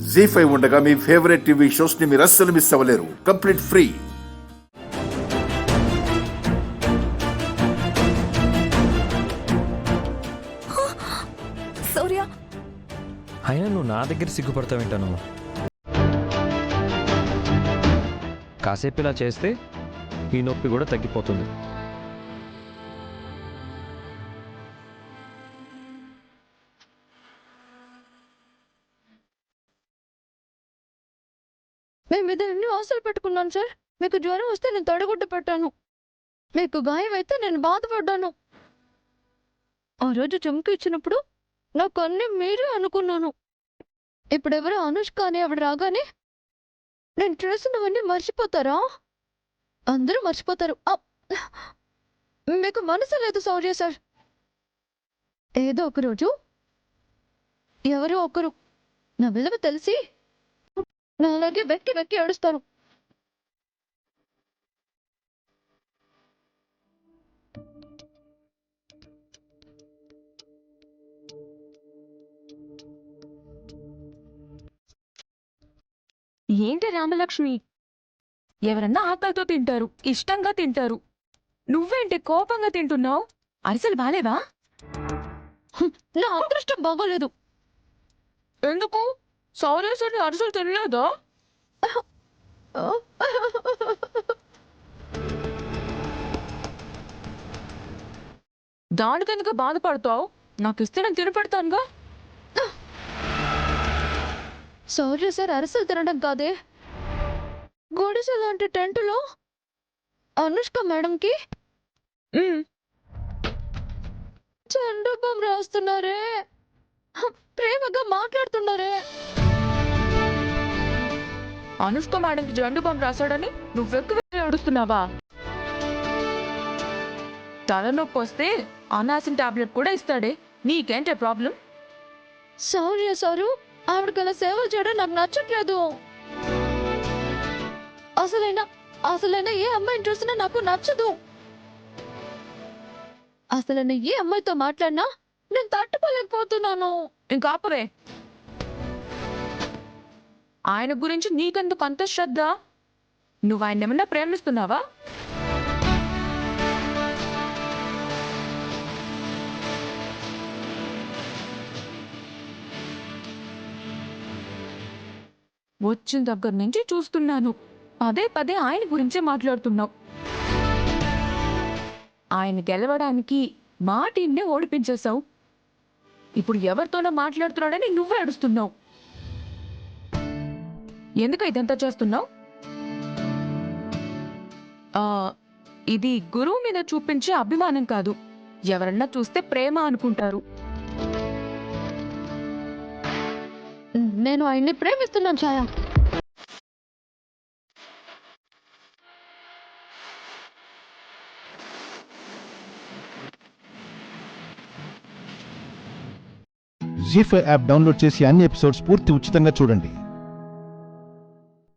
జీ5 ఉండగా మీ favourite TV shows ని మీరు అస్సలు మిస్ అవ్వలేరు. Complete free. సౌర్య, అయినా నువ్వు నా దగ్గర సిగ్గుపడతావేంటాను? కాసేపు ఇలా చేస్తే ఈ నొప్పి కూడా తగ్గిపోతుంది. మేము మీద ఎన్ని ఆశలు పెట్టుకున్నాను సార్. మీకు జ్వరం వస్తే నేను తడగుడ్డ పెట్టాను, మీకు గాయం అయితే నేను బాధపడ్డాను. ఆ రోజు చంకు ఇచ్చినప్పుడు నాకు అన్నీ మీరే అనుకున్నాను. ఇప్పుడెవరో అనుష్క అని ఆవిడ రాగానే నేను చేసినవన్నీ మర్చిపోతారా? అందరూ మర్చిపోతారు. మీకు మనసు లేదు సౌర్య సార్. ఏదో ఒకరోజు ఎవరో ఒకరు నా విలువ తెలిసి నా అలాగే వెక్కి వెక్కి ఏడుస్తాను. ఏంటి రామలక్ష్మి, ఎవరన్నా ఆకలితో తింటారు, ఇష్టంగా తింటారు. నువ్వేంటి కోపంగా తింటున్నావు? అరిసెలు బాలేవా? నా అదృష్టం బాగోలేదు. ఎందుకు? సౌరేశ్వరి అరిసెలు తినలేదా? దానికెందుకు బాధపడతావు? నాకు ఇస్తే నేను తినపెడతానుగా. సౌర్య సార్ అరసలు తినడం కాదే, గుడిసె లాంటి టెంటులో అనుష్క మేడంకి చండూపం రాస్తున్నారే, ప్రేమగా మాట్లాడుతున్నారే. అనుష్క మేడంకి జండు బాంబు రాశాడని నువ్వెక్కువ ఏడుస్తున్నావా? తలనొప్పి వస్తే అనాసిన్ టాబ్లెట్ కూడా ఇస్తాడే, నీకేంటే ప్రాబ్లం? సౌర్య సారు ఆవిడకలా సేవలు చేయడం నాకు నచ్చట్లేదు. అసలైన ఏ అమ్మాయిని చూసినా నాకు నచ్చదు. అసలైన ఏ అమ్మాయితో మాట్లాడినా నేను తట్టుకోలేకపోతున్నాను. ఇంకా ఆపవే. ఆయన గురించి నీకెందుకు అంత శ్రద్ధ? నువ్వు ఆయన ఏమన్నా ప్రేమిస్తున్నావా? వచ్చిన దగ్గర నుంచి చూస్తున్నాను, పదే పదే ఆయన గురించే మాట్లాడుతున్నావు. ఆయన గెలవడానికి మా టీంనే ఓడిపించేశావు. ఇప్పుడు ఎవరితోనో మాట్లాడుతున్నాడని నువ్వే ఏడుస్తున్నావు. ఎందుకు ఇదంతా చేస్తున్నావు? ఇది గురువు మీద చూపించే అభిమానం కాదు, ఎవరన్నా చూస్తే ప్రేమ అనుకుంటారు. నేను ఆయన్ని ప్రేమిస్తున్నాను ఛాయ. జీ5 యాప్ డౌన్లోడ్ చేసి అన్ని ఎపిసోడ్స్ పూర్తి ఉచితంగా చూడండి.